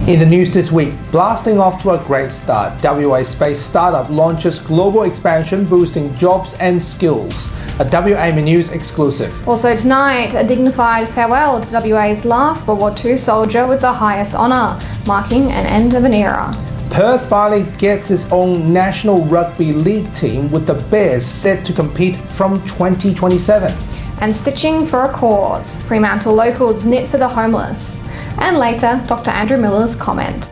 In the news this week, blasting off to a great start, WA space startup launches global expansion boosting jobs and skills. A WAMA News exclusive. Also tonight, a dignified farewell to WA's last World War II soldier with the highest honour, marking an end of an era. Perth finally gets its own National Rugby League team with the Bears set to compete from 2027. And stitching for a cause, Fremantle locals knit for the homeless. And later, Dr. Andrew Miller's comment.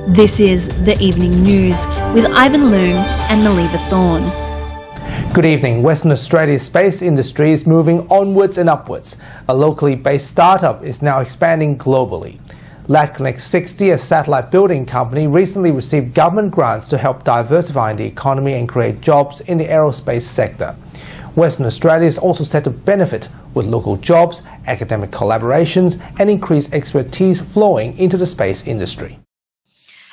This is The Evening News with Ivan Loom and Maliva Thorne. Good evening. Western Australia's space industry is moving onwards and upwards. A locally based startup is now expanding globally. Leggett 60, a satellite building company, recently received government grants to help diversify the economy and create jobs in the aerospace sector. Western Australia is also set to benefit with local jobs, academic collaborations and increased expertise flowing into the space industry.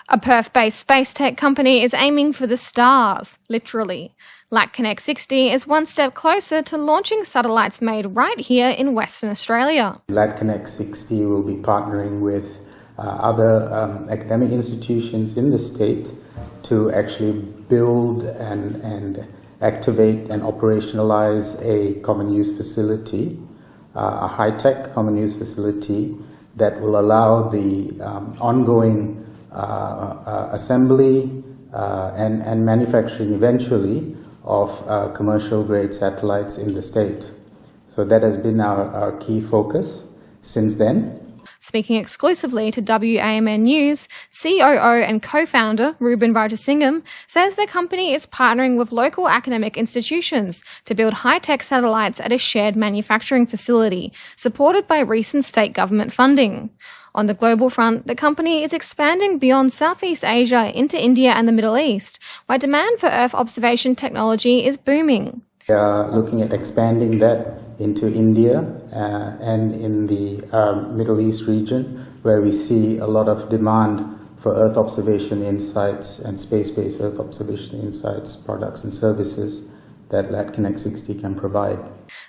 A Perth-based space tech company is aiming for the stars, literally. Leggett 60 is one step closer to launching satellites made right here in Western Australia. Leggett 60 will be partnering with other academic institutions in the state to actually build and activate and operationalize a common use facility, a high-tech common use facility that will allow the ongoing assembly and manufacturing eventually of commercial-grade satellites in the state. So that has been our key focus since then. Speaking exclusively to WAMN News, COO and co-founder Ruben Rajasingham says their company is partnering with local academic institutions to build high-tech satellites at a shared manufacturing facility, supported by recent state government funding. On the global front, the company is expanding beyond Southeast Asia into India and the Middle East, where demand for Earth observation technology is booming. We are looking at expanding that into India and in the Middle East region, where we see a lot of demand for Earth observation insights and space-based Earth observation insights, products and services that Leggett 60 can provide.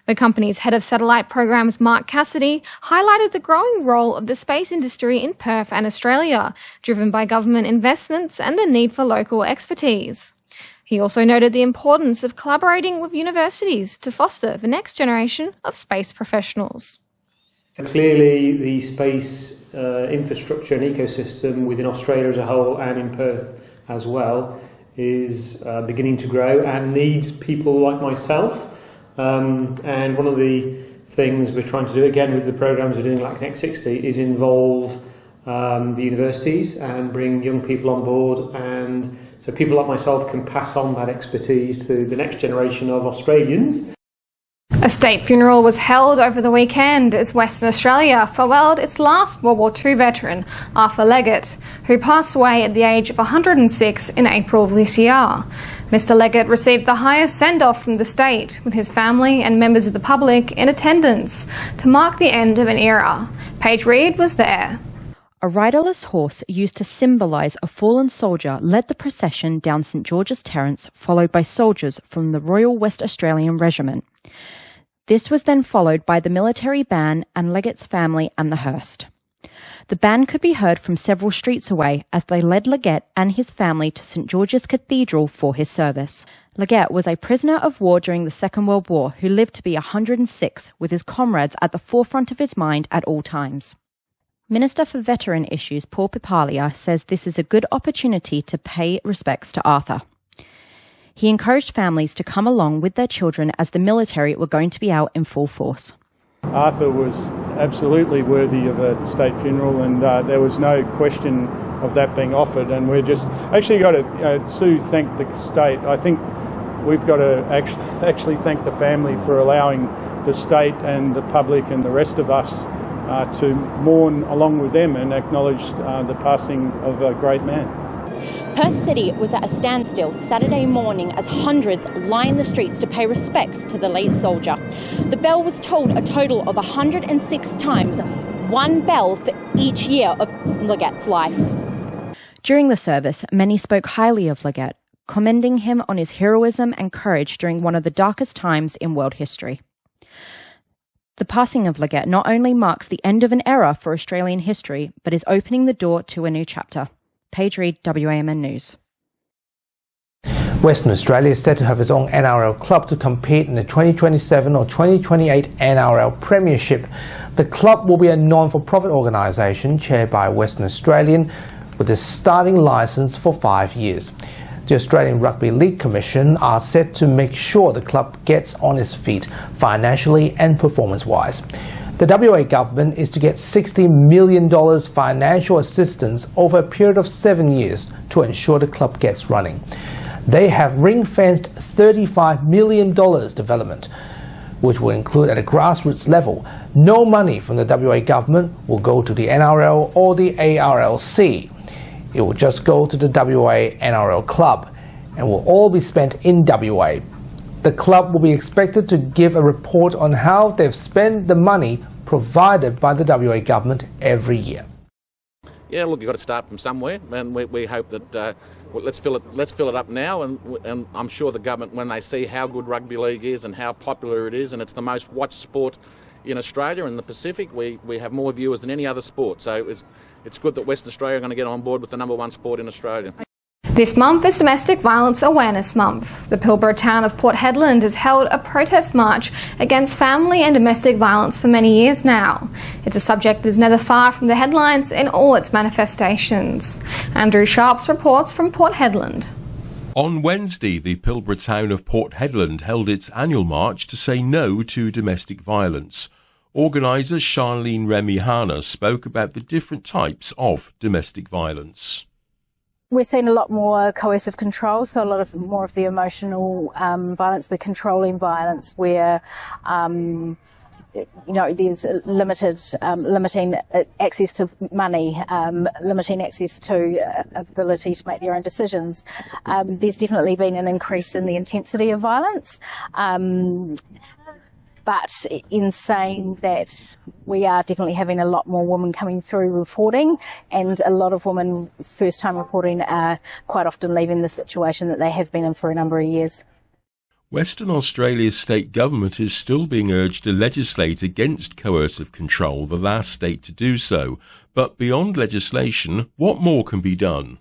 The company's head of satellite programs, Mark Cassidy, highlighted the growing role of the space industry in Perth and Australia, driven by government investments and the need for local expertise. He also noted the importance of collaborating with universities to foster the next generation of space professionals. Clearly, the space infrastructure and ecosystem within Australia as a whole and in Perth as well is beginning to grow and needs people like myself. And one of the things we're trying to do, again with the programs we're doing like Leggett 60, is involve the universities and bring young people on board, and so people like myself can pass on that expertise to the next generation of Australians. A state funeral was held over the weekend as Western Australia farewelled its last World War II veteran, Arthur Leggett, who passed away at the age of 106 in April of this year. Mr. Leggett received the highest send-off from the state, with his family and members of the public in attendance to mark the end of an era. Paige Reid was there. A riderless horse used to symbolise a fallen soldier led the procession down St George's Terrace, followed by soldiers from the Royal West Australian Regiment. This was then followed by the military band and Leggett's family and the hearse. The band could be heard from several streets away as they led Leggett and his family to St George's Cathedral for his service. Leggett was a prisoner of war during the Second World War who lived to be 106, with his comrades at the forefront of his mind at all times. Minister for Veteran Issues Paul Pipalia says this is a good opportunity to pay respects to Arthur. He encouraged families to come along with their children as the military were going to be out in full force. Arthur was absolutely worthy of a state funeral, and there was no question of that being offered. And we're just actually got to Sue thank the state. I think we've got to actually thank the family for allowing the state and the public and the rest of us to mourn along with them and acknowledge the passing of a great man. Perth City was at a standstill Saturday morning as hundreds lined the streets to pay respects to the late soldier. The bell was tolled a total of 106 times, one bell for each year of Leggett's life. During the service, many spoke highly of Leggett, commending him on his heroism and courage during one of the darkest times in world history. The passing of Leggett not only marks the end of an era for Australian history, but is opening the door to a new chapter. Paige Reid, WAMN News. Western Australia is set to have its own NRL club to compete in the 2027 or 2028 NRL Premiership. The club will be a non-for-profit organisation chaired by a Western Australian with a starting licence for 5 years. The Australian Rugby League Commission are set to make sure the club gets on its feet financially and performance-wise. The WA government is to get $60 million financial assistance over a period of 7 years to ensure the club gets running. They have ring-fenced $35 million development, which will include at a grassroots level. No money from the WA government will go to the NRL or the ARLC. It will just go to the WA NRL club and will all be spent in WA. The club will be expected to give a report on how they've spent the money provided by the WA government every year. Yeah, look, you've got to start from somewhere, and we hope that let's fill it up now, and I'm sure the government, when they see how good rugby league is and how popular it is, and it's the most watched sport in Australia and the Pacific, we have more viewers than any other sport. So it's good that Western Australia are going to get on board with the number one sport in Australia. This month is Domestic Violence Awareness Month. The Pilbara town of Port Hedland has held a protest march against family and domestic violence for many years now. It's a subject that is never far from the headlines in all its manifestations. Andrew Sharps reports from Port Hedland. On Wednesday, the Pilbara town of Port Hedland held its annual march to say no to domestic violence. Organiser Charlene Remihana spoke about the different types of domestic violence. We're seeing a lot more coercive control, so a lot more of the emotional violence, the controlling violence, where there's limiting access to money, limiting access to ability to make their own decisions. There's definitely been an increase in the intensity of violence. But in saying that, we are definitely having a lot more women coming through reporting, and a lot of women first-time reporting are quite often leaving the situation that they have been in for a number of years. Western Australia's state government is still being urged to legislate against coercive control, the last state to do so. But beyond legislation, what more can be done?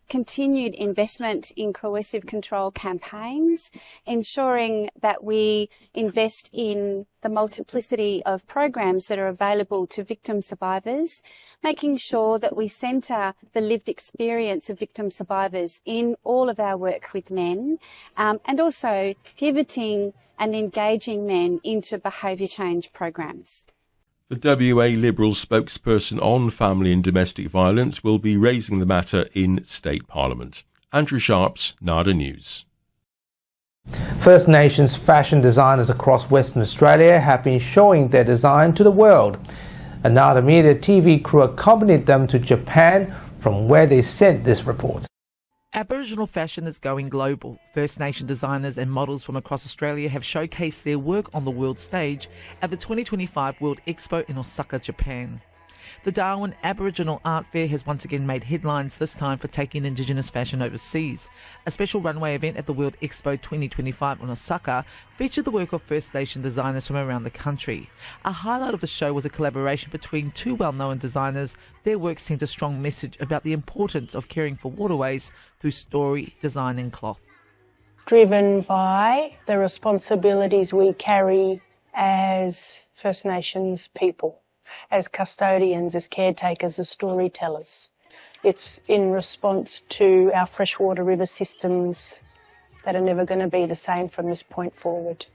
Continued investment in coercive control campaigns, ensuring that we invest in the multiplicity of programs that are available to victim survivors, making sure that we centre the lived experience of victim survivors in all of our work with men, and also pivoting and engaging men into behaviour change programs. The WA Liberal spokesperson on family and domestic violence will be raising the matter in State Parliament. Andrew Sharps, NADA News. First Nations fashion designers across Western Australia have been showing their design to the world. A NADA Media TV crew accompanied them to Japan, from where they sent this report. Aboriginal fashion is going global. First Nation designers and models from across Australia have showcased their work on the world stage at the 2025 World Expo in Osaka, Japan. The Darwin Aboriginal Art Fair has once again made headlines, this time for taking Indigenous fashion overseas. A special runway event at the World Expo 2025 in Osaka featured the work of First Nation designers from around the country. A highlight of the show was a collaboration between two well-known designers. Their work sent a strong message about the importance of caring for waterways through story, design and cloth. Driven by the responsibilities we carry as First Nations people, as custodians, as caretakers, as storytellers. It's in response to our freshwater river systems that are never going to be the same from this point forward.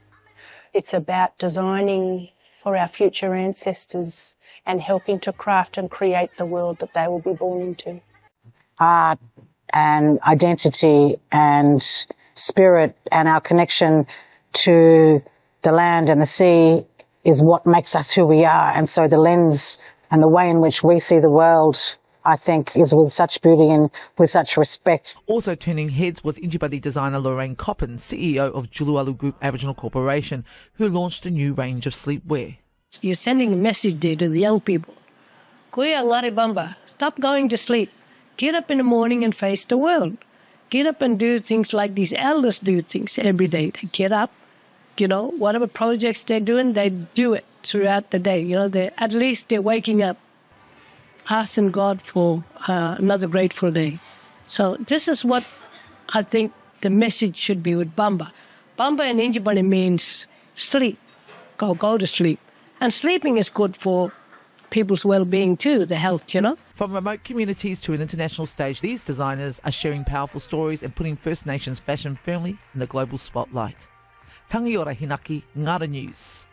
It's about designing for our future ancestors and helping to craft and create the world that they will be born into. Art and identity and spirit and our connection to the land and the sea is what makes us who we are. And so the lens and the way in which we see the world, I think, is with such beauty and with such respect. Also turning heads was Injibadi designer Lorraine Coppin, CEO of Juluwalu Group Aboriginal Corporation, who launched a new range of sleepwear. You're sending a message there to the young people. Kuya Laribamba, stop going to sleep. Get up in the morning and face the world. Get up and do things like these elders do things every day. They get up, whatever projects they're doing, they do it throughout the day. At least they're waking up, asking God for another grateful day. So this is what I think the message should be with Bamba. Bamba in Injibani means sleep, go to sleep. And sleeping is good for people's well-being too, the health, From remote communities to an international stage, these designers are sharing powerful stories and putting First Nations fashion firmly in the global spotlight. Tangiora Hinaki, Ngara News.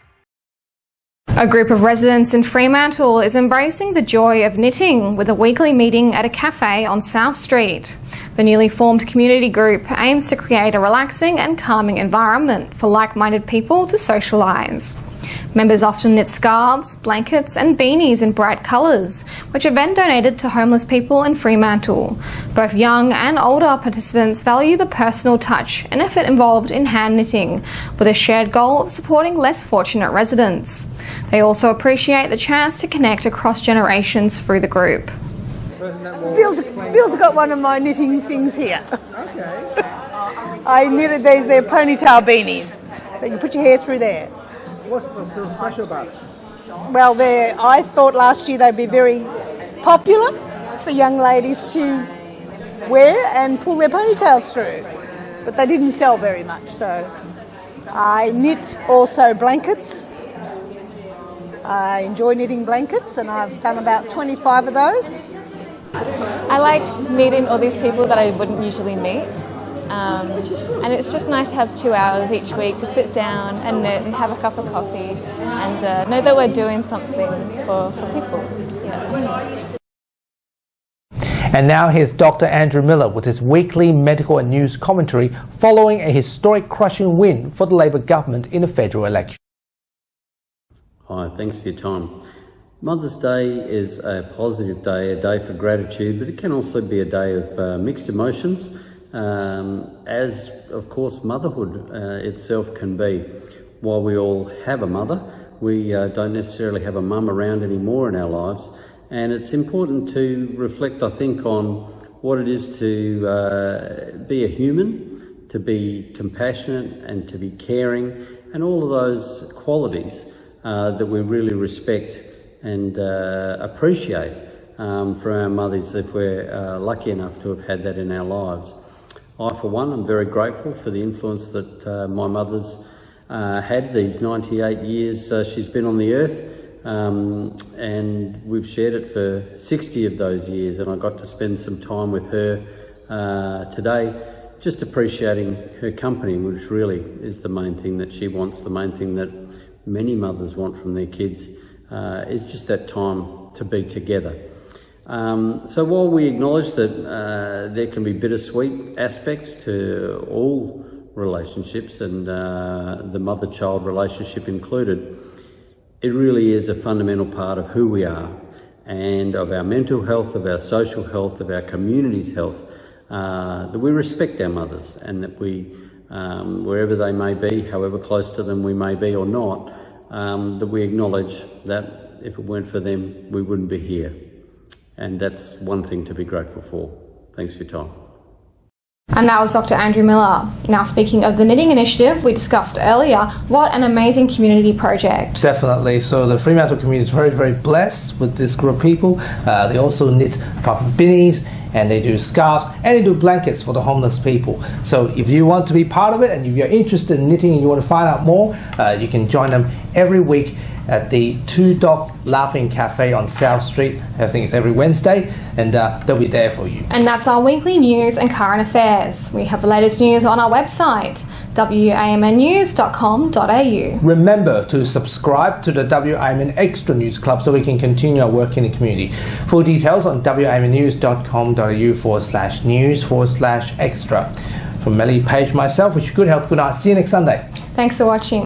A group of residents in Fremantle is embracing the joy of knitting with a weekly meeting at a cafe on South Street. The newly formed community group aims to create a relaxing and calming environment for like-minded people to socialise. Members often knit scarves, blankets and beanies in bright colours, which are then donated to homeless people in Fremantle. Both young and older participants value the personal touch and effort involved in hand knitting, with a shared goal of supporting less fortunate residents. They also appreciate the chance to connect across generations through the group. Bill's got one of my knitting things here. Okay. I knitted these, they're ponytail beanies, so you can put your hair through there. What's so special about it? Well, I thought last year they'd be very popular for young ladies to wear and pull their ponytails through, but they didn't sell very much. So I knit also blankets. I enjoy knitting blankets, and I've done about 25 of those. I like meeting all these people that I wouldn't usually meet. And it's just nice to have 2 hours each week to sit down and knit and have a cup of coffee and know that we're doing something for people. Yeah. And now here's Dr. Andrew Miller with his weekly medical and news commentary following a historic crushing win for the Labor government in a federal election. Hi, thanks for your time. Mother's Day is a positive day, a day for gratitude, but it can also be a day of mixed emotions. As of course motherhood itself can be. While we all have a mother, we don't necessarily have a mum around anymore in our lives, and it's important to reflect, I think, on what it is to be a human, to be compassionate and to be caring, and all of those qualities that we really respect and appreciate from our mothers if we're lucky enough to have had that in our lives. I, for one, am very grateful for the influence that my mother's had these 98 years she's been on the earth, and we've shared it for 60 of those years, and I got to spend some time with her today, just appreciating her company, which really is the main thing that she wants, the main thing that many mothers want from their kids, is just that time to be together. So while we acknowledge that there can be bittersweet aspects to all relationships, and the mother-child relationship included, it really is a fundamental part of who we are and of our mental health, of our social health, of our community's health, that we respect our mothers, and that we, wherever they may be, however close to them we may be or not, that we acknowledge that if it weren't for them, we wouldn't be here. And that's one thing to be grateful for. Thanks for your time. And that was Dr. Andrew Miller. Now, speaking of the knitting initiative we discussed earlier, what an amazing community project. Definitely. So the Fremantle community is very, very blessed with this group of people. They also knit puffin beanies, and they do scarves, and they do blankets for the homeless people. So if you want to be part of it, and if you're interested in knitting and you want to find out more, you can join them every week at the Two Dogs Laughing Cafe on South Street. I think it's every Wednesday, and they'll be there for you. And that's our weekly news and current affairs. We have the latest news on our website, wamnnews.com.au. Remember to subscribe to the WAMN Extra News Club so we can continue our work in the community. Full details on wamnnews.com.au/news/extra. From Melly Page, myself, wish you good health, good night. See you next Sunday. Thanks for watching.